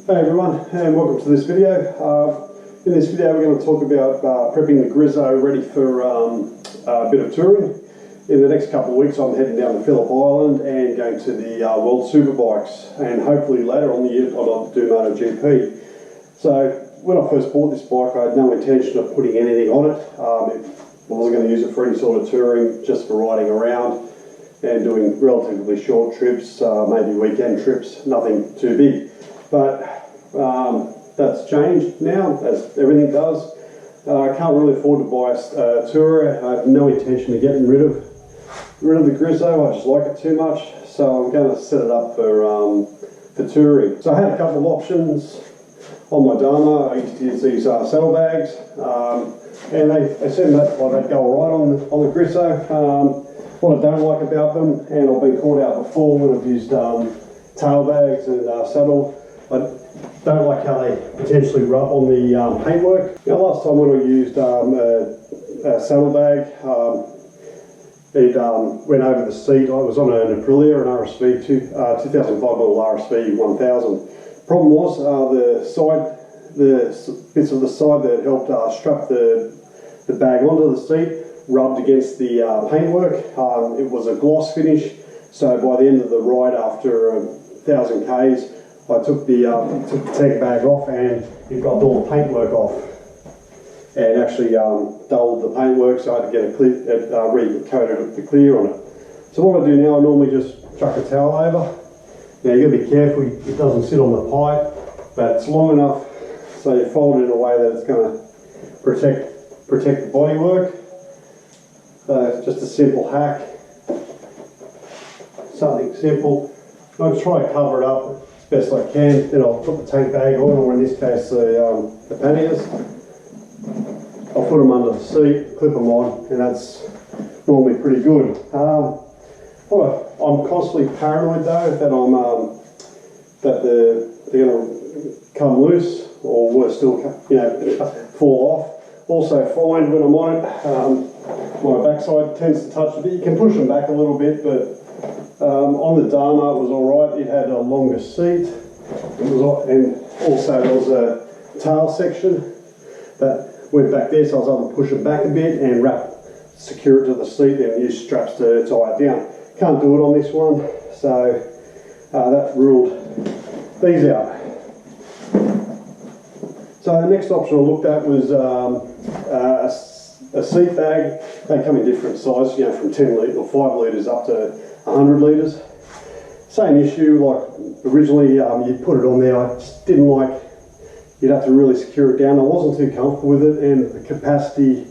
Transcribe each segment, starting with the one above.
Hey everyone, and welcome to this video. In this video we're going to talk about prepping the Griso ready for a bit of touring. In the next couple of weeks I'm heading down to Phillip Island and going to the World Superbikes, and hopefully later on the year I'd like to do MotoGP. So when I first bought this bike I had no intention of putting anything on it. I wasn't going to use it for any sort of touring, just for riding around and doing relatively short trips, maybe weekend trips, nothing too big. But that's changed now, as everything does. I can't really afford to buy a tourer. I have no intention of getting rid of the Griso. I just like it too much, so I'm going to set it up for touring. So I had a couple of options on my Dharma. I used to use these saddlebags, and they seem that like they'd go alright on the Griso. What I don't like about them, and I've been caught out before when I've used tailbags and saddle, I don't like how they potentially rub on the paintwork. Now, last time when I used a saddlebag, it went over the seat. I was on an Aprilia, an RSV 2005 model RSV 1000. Problem was the bits of the side that helped strap the bag onto the seat rubbed against the paintwork. It was a gloss finish, so by the end of the ride, after 1,000 Ks, I took the tank bag off and it got all the paintwork off, and actually dulled the paintwork, so I had to get re-coated the clear on it. So what I do now, I normally just chuck a towel over. Now you've got to be careful it doesn't sit on the pipe, but it's long enough so you fold it in a way that it's going to protect the bodywork. Just a simple hack, something simple. I'll try to cover it up as best I can. Then I'll put the tank bag on, or in this case the panniers. I'll put them under the seat, clip them on, and that's normally pretty good. I'm constantly paranoid though that they're going to come loose, or worse still, fall off. Also find when I'm on it, my backside tends to touch a bit. You can push them back a little bit, but on the Dharma it was alright. It had a longer seat, and also there was a tail section that went back there, so I was able to push it back a bit and secure it to the seat and use straps to tie it down. Can't do it on this one, so that ruled these out. So the next option I looked at was a seat bag. They come in different sizes, from 10 litre or 5 litres up to 100 litres. Same issue, like originally you put it on there, I just didn't like, you'd have to really secure it down. I wasn't too comfortable with it, and the capacity,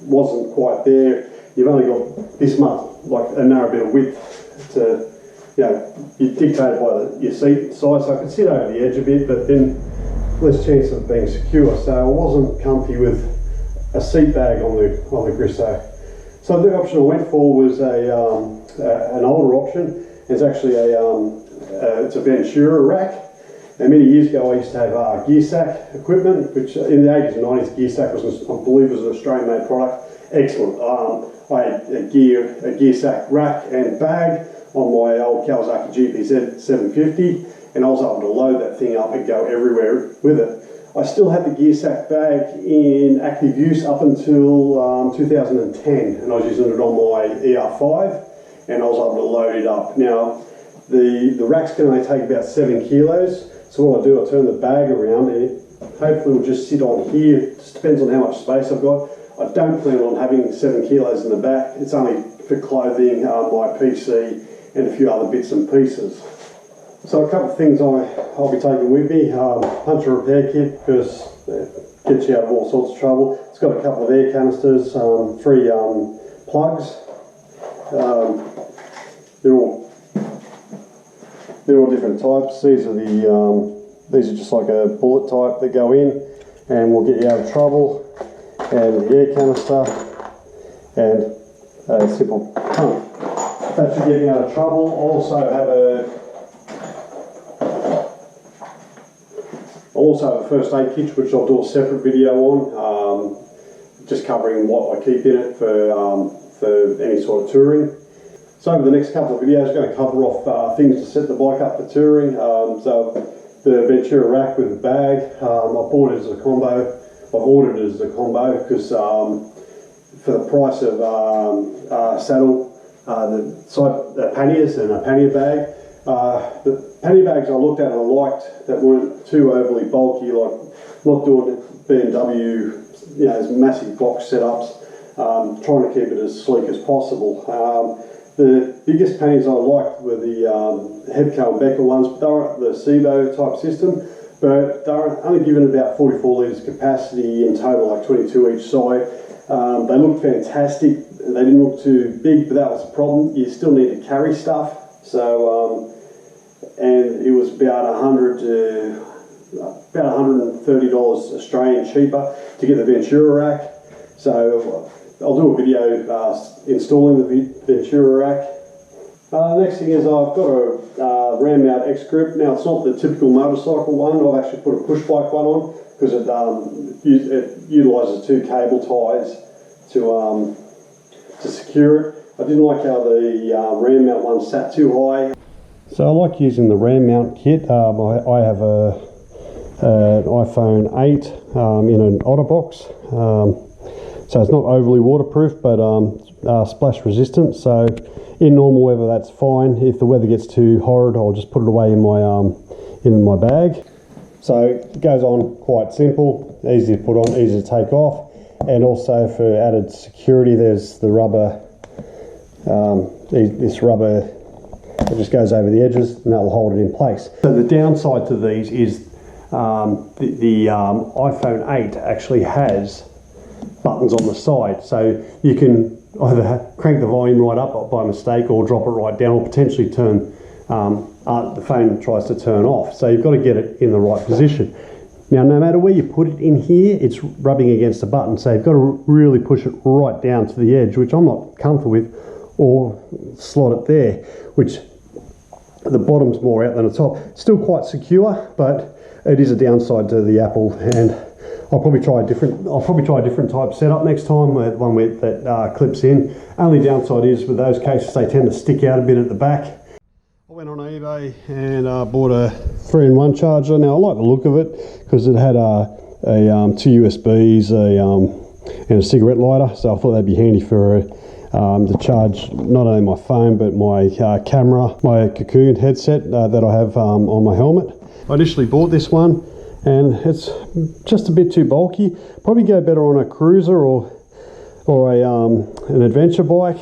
wasn't quite there. You've only got this much, like a narrow bit of width to, you're dictated by your seat size, so I could sit over the edge a bit, but then less chance of being secure. So I wasn't comfy with a seat bag on the Griso. So the option I went for was an older option. It's actually it's a Ventura rack. And many years ago I used to have gear sack equipment, which in the 80s and 90s gear sack was, I believe, was an Australian made product. Excellent. I had a gear sack rack and bag on my old Kawasaki GPZ 750, and I was able to load that thing up and go everywhere with it. I still had the gear sack bag in active use up until 2010, and I was using it on my ER5, and I was able to load it up. Now, the rack's can only take about 7 kilos, so what I do, I turn the bag around, and it hopefully will just sit on here. It just depends on how much space I've got. I don't plan on having 7 kilos in the back. It's only for clothing, my PC, and a few other bits and pieces. So a couple of things I'll be taking with me. Puncture repair kit, because it gets you out of all sorts of trouble. It's got a couple of air canisters, 3 plugs. They're all different types. These are just like a bullet type that go in and will get you out of trouble. And the air canister and a simple pump. That should get me out of trouble. I also have a first aid kit, which I'll do a separate video on, just covering what I keep in it for any sort of touring. So over the next couple of videos, I'm going to cover off things to set the bike up for touring. So the Ventura rack with the bag. I bought it as a combo. I've ordered it as a combo because for the price of saddle, the panniers and a pannier bag. The pannier bags I looked at and I liked that weren't too overly bulky, like not doing BMW, you know, massive box setups, trying to keep it as sleek as possible. The biggest panniers I liked were the Hebco and Becker ones, but they were the SIBO type system, but they were only given about 44 litres capacity in total, like 22 each side. They looked fantastic. They didn't look too big, but that was the problem. You still need to carry stuff. So, and it was about $130 Australian cheaper to get the Ventura rack. So I'll do a video installing the Ventura rack. Next thing is I've got a ram mount X grip. Now it's not the typical motorcycle one. I've actually put a push bike one on because it utilises 2 cable ties to secure it. I didn't like how the ram mount one sat too high. So I like using the ram mount kit. I have an iPhone 8 in an OtterBox. So it's not overly waterproof, but splash resistant. So in normal weather, that's fine. If the weather gets too horrid, I'll just put it away in my bag. So it goes on quite simple, easy to put on, easy to take off. And also for added security, there's the rubber, this rubber that just goes over the edges and that'll hold it in place. So the downside to these is the iPhone 8 actually has buttons on the side, so you can either crank the volume right up by mistake or drop it right down, or potentially turn the phone tries to turn off. So you've got to get it in the right position. Now, no matter where you put it in here, it's rubbing against the button, so you've got to really push it right down to the edge, which I'm not comfortable with, or slot it there, which the bottom's more out than the top. Still quite secure, but it is a downside to the Apple, and I'll probably try a different type setup next time, one that clips in. Only downside is with those cases they tend to stick out a bit at the back. I went on eBay and bought a 3-in-1 charger. Now I like the look of it because it had 2 USBs and a cigarette lighter, so I thought that'd be handy for to charge not only my phone but my camera, my Cocoon headset that I have on my helmet. I initially bought this one, and it's just a bit too bulky. Probably go better on a cruiser or an adventure bike.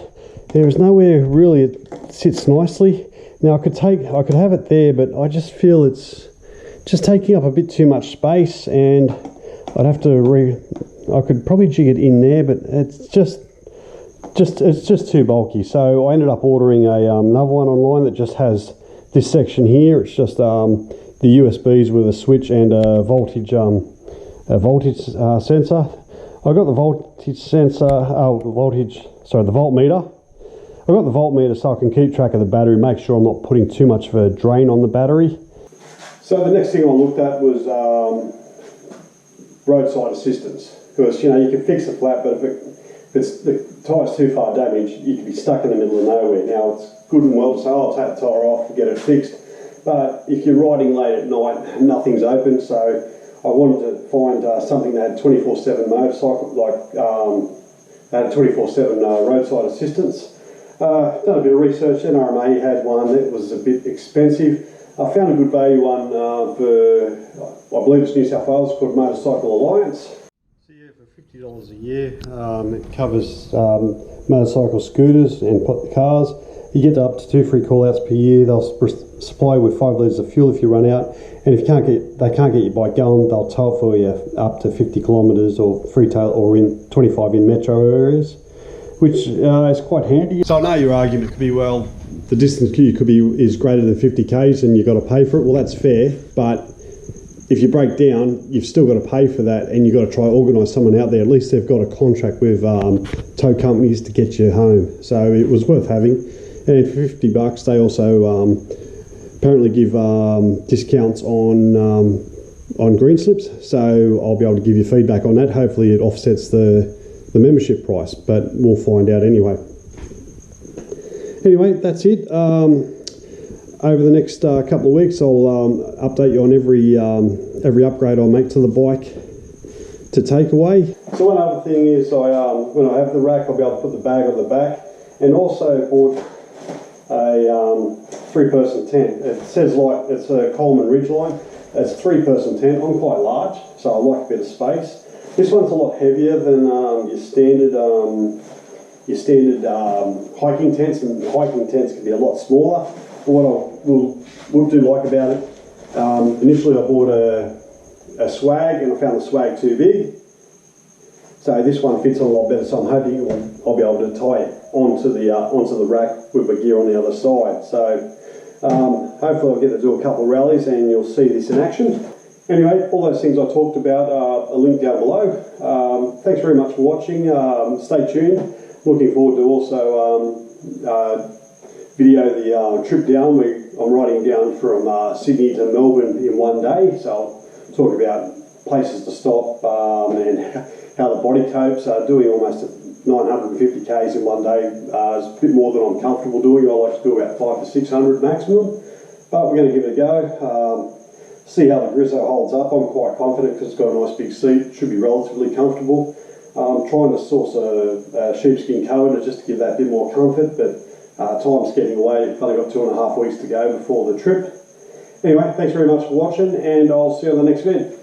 There is nowhere really it sits nicely. Now I could have it there, but I just feel it's just taking up a bit too much space, and I'd have to I could probably jig it in there, but it's just too bulky. So I ended up ordering another one online that just has this section here. It's just the USBs with a switch and a voltage sensor. I got the voltage sensor, the voltmeter. I got the voltmeter so I can keep track of the battery, make sure I'm not putting too much of a drain on the battery. So the next thing I looked at was roadside assistance, because you know you can fix a flat, but if the tyre's too far damaged, you could be stuck in the middle of nowhere. Now it's good and well to say, oh, I'll take the tyre off and get it fixed. But if you're riding late at night, nothing's open, so I wanted to find something that had 24/7 motorcycle, had 24/7 roadside assistance. Done a bit of research. NRMA had one that was a bit expensive. I found a good value one for, I believe it's New South Wales, called Motorcycle Alliance. So yeah, for $50 a year, it covers motorcycle scooters and cars. You get up to 2 free call-outs per year. They'll supply you with 5 litres of fuel if you run out, and if you they can't get your bike going, they'll tow it for you up to 50 kilometres or free tail, or in 25 in metro areas, which is quite handy. So I know your argument could be, well, the distance is greater than 50 k's and you've got to pay for it. Well, that's fair, but if you break down, you've still got to pay for that, and you've got to try organise someone out there. At least they've got a contract with tow companies to get you home, so it was worth having. And for $50, they also apparently give discounts on green slips. So I'll be able to give you feedback on that. Hopefully it offsets the membership price, but we'll find out anyway. Anyway, that's it. over the next couple of weeks, I'll update you on every upgrade I make to the bike to take away. So one other thing is, when I have the rack, I'll be able to put the bag on the back, and also bought a 3-person tent. It says like it's a Coleman Ridgeline. It's a 3-person tent. I'm quite large, so I like a bit of space. This one's a lot heavier than your standard hiking tents, and hiking tents can be a lot smaller. But what I do like about it, initially I bought a swag, and I found the swag too big. So this one fits on a lot better, so I'm hoping I'll be able to tie it onto the rack with the gear on the other side. So hopefully I'll get to do a couple of rallies and you'll see this in action. Anyway, all those things I talked about are linked down below. Thanks very much for watching. Stay tuned. Looking forward to also video the trip down. I'm riding down from Sydney to Melbourne in one day, so I'll talk about places to stop and how the body copes. Doing almost 950 k's in one day is a bit more than I'm comfortable doing. I like to do about 500 to 600 maximum, but we're going to give it a go. See how the Griso holds up. I'm quite confident because it's got a nice big seat. Should be relatively comfortable. I'm trying to source a sheepskin cover just to give that a bit more comfort, but time's getting away. I've only got 2.5 weeks to go before the trip. Anyway, thanks very much for watching, and I'll see you on the next vid.